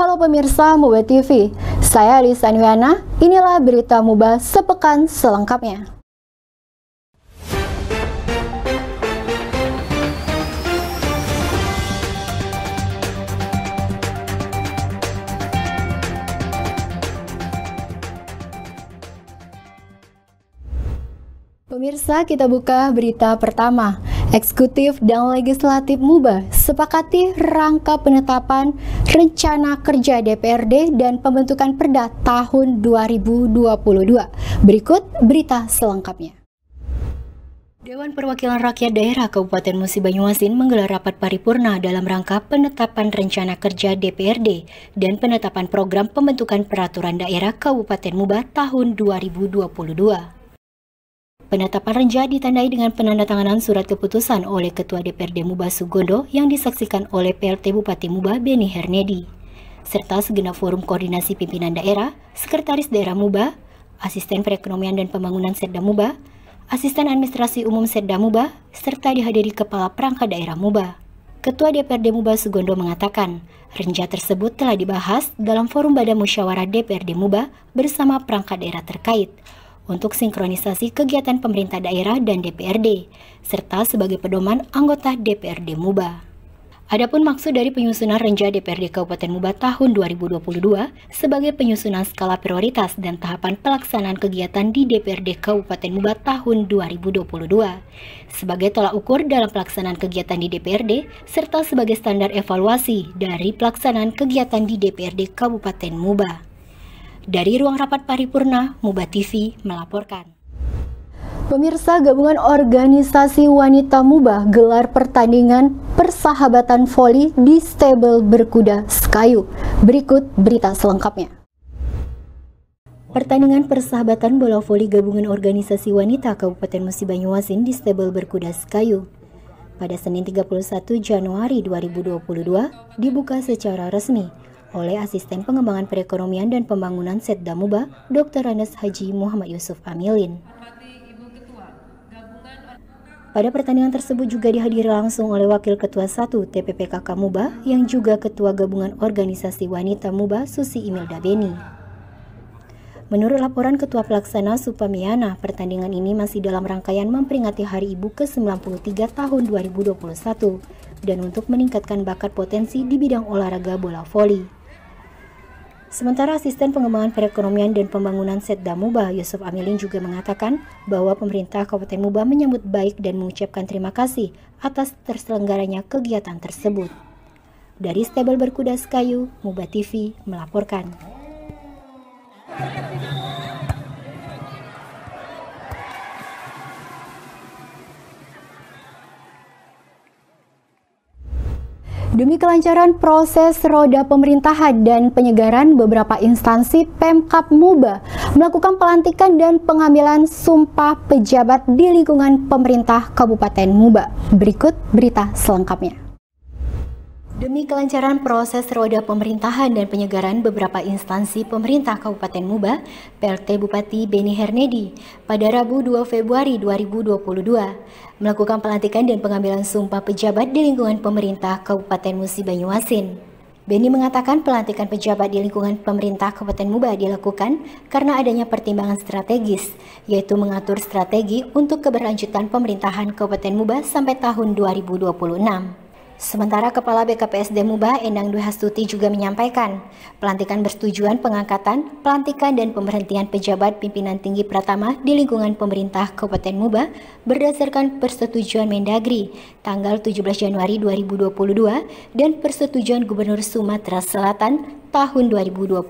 Halo pemirsa Muba TV, saya Lisa Anwiana, inilah berita Muba sepekan selengkapnya. Pemirsa, kita buka berita pertama. Eksekutif dan Legislatif Muba sepakati rangka penetapan rencana kerja DPRD dan pembentukan Perda tahun 2022. Berikut berita selengkapnya. Dewan Perwakilan Rakyat Daerah Kabupaten Musi Banyuasin menggelar rapat paripurna dalam rangka penetapan rencana kerja DPRD dan penetapan program pembentukan peraturan daerah Kabupaten Muba tahun 2022. Penetapan renca ditandai dengan penandatanganan surat keputusan oleh Ketua DPRD Muba Sugondo yang disaksikan oleh PLT Bupati Muba Beni Hernedi, serta segenap forum koordinasi pimpinan daerah, Sekretaris Daerah Muba, Asisten Perekonomian dan Pembangunan Setda Muba, Asisten Administrasi Umum Setda Muba, serta dihadiri Kepala Perangkat Daerah Muba. Ketua DPRD Muba Sugondo mengatakan, renca tersebut telah dibahas dalam forum Badan Musyawarah DPRD Muba bersama perangkat daerah terkait, untuk sinkronisasi kegiatan pemerintah daerah dan DPRD, serta sebagai pedoman anggota DPRD Muba. Adapun maksud dari penyusunan renca DPRD Kabupaten Muba tahun 2022 sebagai penyusunan skala prioritas dan tahapan pelaksanaan kegiatan di DPRD Kabupaten Muba tahun 2022, sebagai tolak ukur dalam pelaksanaan kegiatan di DPRD, serta sebagai standar evaluasi dari pelaksanaan kegiatan di DPRD Kabupaten Muba. Dari ruang rapat paripurna, Muba TV melaporkan. Pemirsa, gabungan organisasi wanita Muba gelar pertandingan persahabatan voli di stable berkuda Skayu. Berikut berita selengkapnya. Pertandingan persahabatan bola voli gabungan organisasi wanita Kabupaten Musi Banyuasin di stable berkuda Skayu pada Senin 31 Januari 2022 dibuka secara resmi oleh Asisten Pengembangan Perekonomian dan Pembangunan Setda Muba, Dr. Andes Haji Muhammad Yusuf Amilin. Pada pertandingan tersebut juga dihadiri langsung oleh Wakil Ketua 1 TPPKK Muba yang juga Ketua Gabungan Organisasi Wanita Muba Susi Imelda Beni. Menurut laporan Ketua Pelaksana Supamiana, pertandingan ini masih dalam rangkaian memperingati Hari Ibu ke-93 tahun 2021 dan untuk meningkatkan bakat potensi di bidang olahraga bola voli. Sementara Asisten Pengembangan Perekonomian dan Pembangunan Setda Muba, Yusuf Amilin juga mengatakan bahwa pemerintah Kabupaten Muba menyambut baik dan mengucapkan terima kasih atas terselenggaranya kegiatan tersebut. Dari stable berkuda Skayu, Muba TV melaporkan. Demi kelancaran proses roda pemerintahan dan penyegaran, beberapa instansi Pemkab Muba melakukan pelantikan dan pengambilan sumpah pejabat di lingkungan pemerintah Kabupaten Muba. Berikut berita selengkapnya. Demi kelancaran proses roda pemerintahan dan penyegaran, beberapa instansi pemerintah Kabupaten Muba, PLT Bupati Beni Hernedi, pada Rabu 2 Februari 2022, melakukan pelantikan dan pengambilan sumpah pejabat di lingkungan pemerintah Kabupaten Musi Banyuasin. Beni mengatakan pelantikan pejabat di lingkungan pemerintah Kabupaten Muba dilakukan karena adanya pertimbangan strategis, yaitu mengatur strategi untuk keberlanjutan pemerintahan Kabupaten Muba sampai tahun 2026. Sementara Kepala BKPSD Muba, Endang Dwi Hastuti juga menyampaikan, pelantikan bertujuan pengangkatan, pelantikan dan pemberhentian pejabat pimpinan tinggi Pratama di lingkungan pemerintah Kabupaten Muba berdasarkan persetujuan Mendagri tanggal 17 Januari 2022 dan persetujuan Gubernur Sumatera Selatan tahun 2022.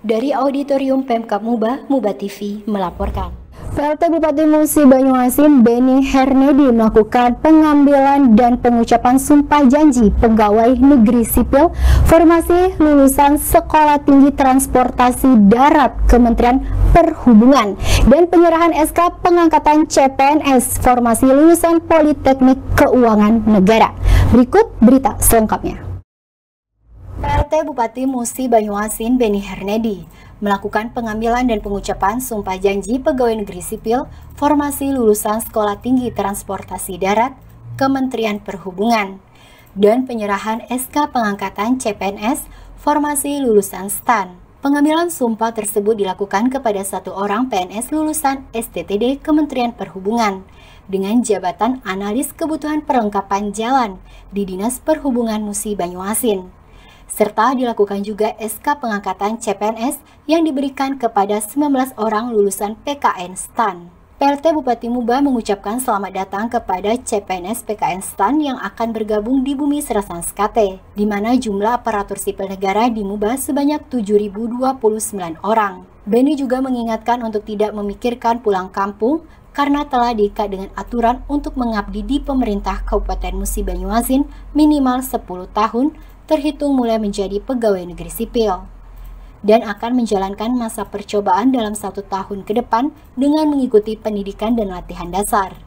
Dari Auditorium Pemkab Muba, Muba TV melaporkan. PLT Bupati Musi Banyuasin Beni Hernedi melakukan pengambilan dan pengucapan sumpah janji pegawai negeri sipil formasi lulusan Sekolah Tinggi Transportasi Darat Kementerian Perhubungan dan penyerahan SK pengangkatan CPNS formasi lulusan Politeknik Keuangan Negara. Berikut berita selengkapnya. PLT Bupati Musi Banyuasin Beni Hernedi melakukan pengambilan dan pengucapan sumpah janji pegawai negeri sipil formasi lulusan Sekolah Tinggi Transportasi Darat Kementerian Perhubungan dan penyerahan SK pengangkatan CPNS formasi lulusan STAN. Pengambilan sumpah tersebut dilakukan kepada 1 orang PNS lulusan STTD Kementerian Perhubungan dengan jabatan analis kebutuhan perlengkapan jalan di Dinas Perhubungan Musi Banyuasin. Serta dilakukan juga SK pengangkatan CPNS yang diberikan kepada 19 orang lulusan PKN STAN. PLT Bupati Muba mengucapkan selamat datang kepada CPNS PKN STAN yang akan bergabung di Bumi Serasan Skate, di mana jumlah aparatur sipil negara di Muba sebanyak 7.029 orang. Beni juga mengingatkan untuk tidak memikirkan pulang kampung karena telah diikat dengan aturan untuk mengabdi di pemerintah Kabupaten Musi Banyuasin minimal 10 tahun terhitung mulai menjadi pegawai negeri sipil, dan akan menjalankan masa percobaan dalam 1 tahun ke depan dengan mengikuti pendidikan dan latihan dasar.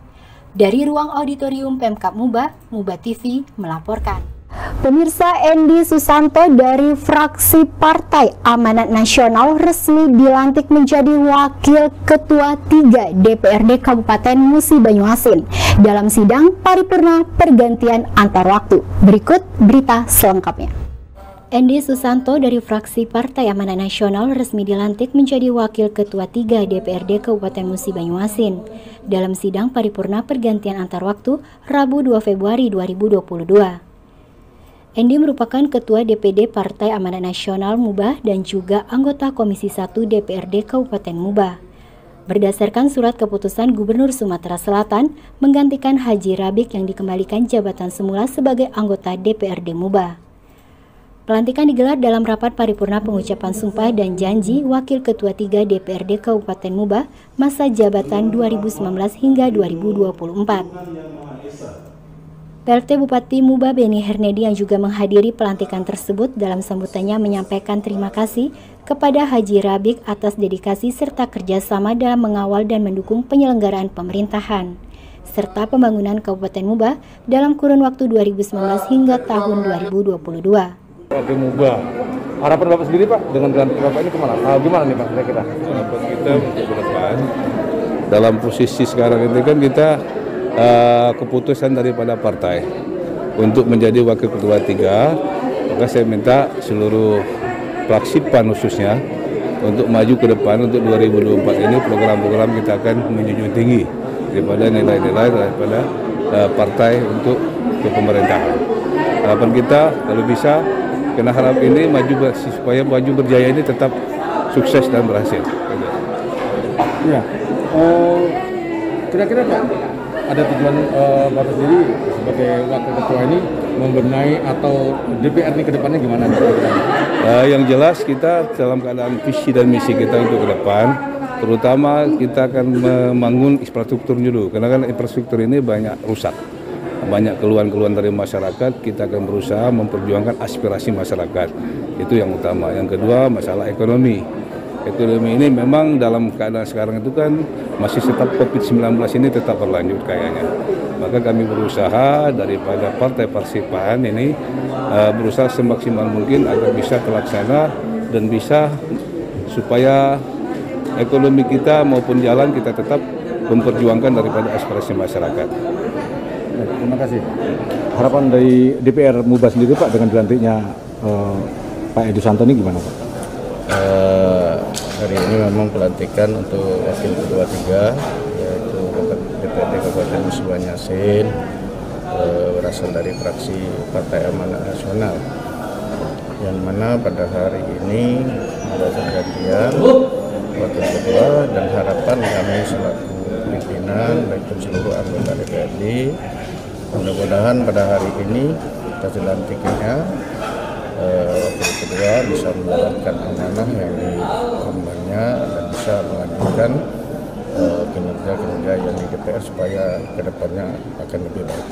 Dari ruang auditorium Pemkab Muba, Muba TV melaporkan. Pemirsa, Endi Susanto dari fraksi Partai Amanat Nasional resmi dilantik menjadi Wakil Ketua 3 DPRD Kabupaten Musi Banyuasin dalam sidang paripurna pergantian antar waktu. Berikut berita selengkapnya. Endi Susanto dari fraksi Partai Amanat Nasional resmi dilantik menjadi Wakil Ketua 3 DPRD Kabupaten Musi Banyuasin dalam sidang paripurna pergantian antar waktu Rabu 2 Februari 2022. Endi merupakan Ketua DPD Partai Amanat Nasional Muba dan juga anggota Komisi 1 DPRD Kabupaten Muba. Berdasarkan surat keputusan Gubernur Sumatera Selatan menggantikan Haji Rabik yang dikembalikan jabatan semula sebagai anggota DPRD Muba. Pelantikan digelar dalam rapat paripurna pengucapan sumpah dan janji Wakil Ketua 3 DPRD Kabupaten Muba masa jabatan 2019 hingga 2024. PLT Bupati Muba Beni Hernedi yang juga menghadiri pelantikan tersebut dalam sambutannya menyampaikan terima kasih kepada Haji Rabik atas dedikasi serta kerjasama dalam mengawal dan mendukung penyelenggaraan pemerintahan serta pembangunan Kabupaten Muba dalam kurun waktu 2019 hingga tahun 2022. Wakil Muba, harapan Bapak sendiri Pak dengan gelantik Bapak ini kemana? Gimana nih Pak kira-kira? Harapan kita untuk ke depan, dalam posisi sekarang ini kan kita keputusan daripada partai untuk menjadi Wakil Ketua 3, maka saya minta seluruh fraksi PAN khususnya untuk maju ke depan untuk 2024 ini program-program kita akan menjunjung tinggi daripada nilai-nilai daripada partai untuk pemerintahan. Harapan kita kalau bisa karena harap ini supaya maju berjaya ini tetap sukses dan berhasil. Ya, kira-kira Pak ada tujuan Bapak sendiri sebagai Wakil Ketua ini membenahi atau DPR ini ke depannya gimana? Yang jelas kita dalam keadaan visi dan misi kita untuk ke depan, terutama kita akan membangun infrastruktur dulu, karena kan infrastruktur ini banyak rusak. Banyak keluhan-keluhan dari masyarakat, kita akan berusaha memperjuangkan aspirasi masyarakat. Itu yang utama. Yang kedua, masalah ekonomi. Ekonomi ini memang dalam keadaan sekarang itu kan masih tetap COVID-19 ini tetap berlanjut kayaknya. Maka kami berusaha daripada Partai Persipan ini berusaha semaksimal mungkin agar bisa terlaksana dan bisa supaya ekonomi kita maupun jalan kita tetap memperjuangkan daripada aspirasi masyarakat. Terima kasih. Harapan dari DPR Muba sendiri Pak dengan dilantiknya Pak Endi Susanto ini gimana Pak? Hari ini memang pelantikan untuk Wakil Ketua 3 yaitu DPRD Kabupaten Musi Banyuasin berasal dari fraksi Partai Amanat Nasional, yang mana pada hari ini ada pergantian Wakil Ketua dan harapan kami selaku pimpinan dan seluruh anggota DPRD mudah-mudahan pada hari ini kita dilantiknya Wakil Ketua bisa menjalankan amanah yang diembannya dan bisa melanjutkan kinerja-kinerja yang di DPR supaya kedepannya akan lebih baik.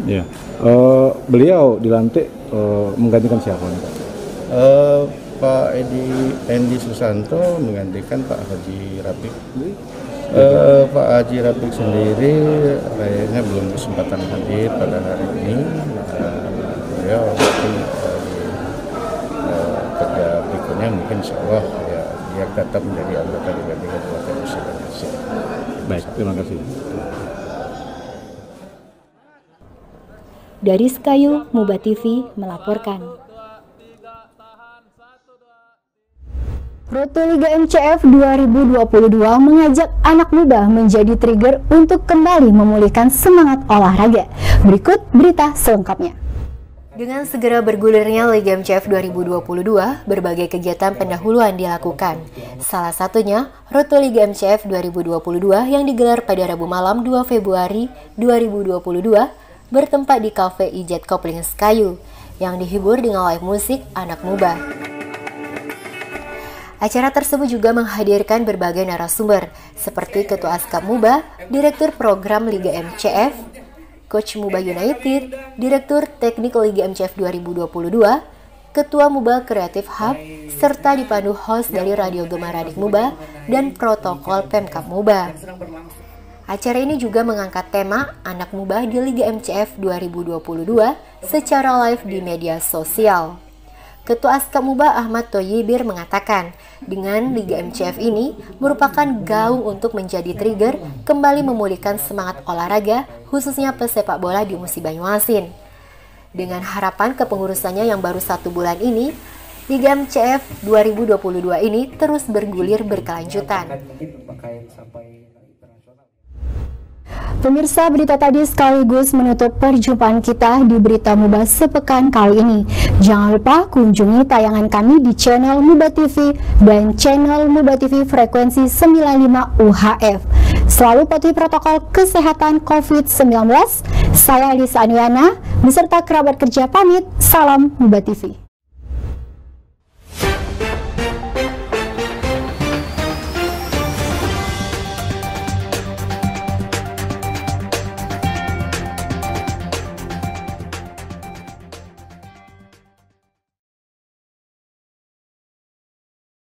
Ya, beliau dilantik menggantikan siapa nih Pak? Pak Endi Susanto menggantikan Pak Haji Rabik. Pak Haji Rabik sendiri kayaknya belum kesempatan hadir pada hari ini. Beliau mungkin kerja berikutnya mungkin insya Allah ya, dia tetap menjadi anggota DPRD Kabupaten Musi Banyuasin. Baik, terima kasih. Dari Sekayu, Muba TV melaporkan. Roto Liga MCF 2022 mengajak anak muda menjadi trigger untuk kembali memulihkan semangat olahraga. Berikut berita selengkapnya. Dengan segera bergulirnya Liga MCF 2022, berbagai kegiatan pendahuluan dilakukan. Salah satunya, Roto Liga MCF 2022 yang digelar pada Rabu malam 2 Februari 2022 bertempat di Cafe Ijet Kopling Sekayu, yang dihibur dengan live musik anak muda. Acara tersebut juga menghadirkan berbagai narasumber, seperti Ketua Askap Muba, Direktur Program Liga MCF, Coach Muba United, Direktur Teknik Liga MCF 2022, Ketua Muba Creative Hub, serta dipandu host dari Radio Gema Radik Muba dan protokol Pemkab Muba. Acara ini juga mengangkat tema Anak Muba di Liga MCF 2022 secara live di media sosial. Ketua Askap Muba Ahmad Toyibir mengatakan, dengan Liga MCF ini merupakan gaung untuk menjadi trigger kembali memulihkan semangat olahraga, khususnya pesepak bola di musim Banyuasin. Dengan harapan kepengurusannya yang baru 1 bulan ini, Liga MCF 2022 ini terus bergulir berkelanjutan. Pemirsa, berita tadi sekaligus menutup perjumpaan kita di Berita Muba sepekan kali ini. Jangan lupa kunjungi tayangan kami di channel Muba TV dan channel Muba TV frekuensi 95 UHF. Selalu patuhi protokol kesehatan COVID-19. Saya Lisa Aniana beserta kerabat kerja pamit. Salam Muba TV.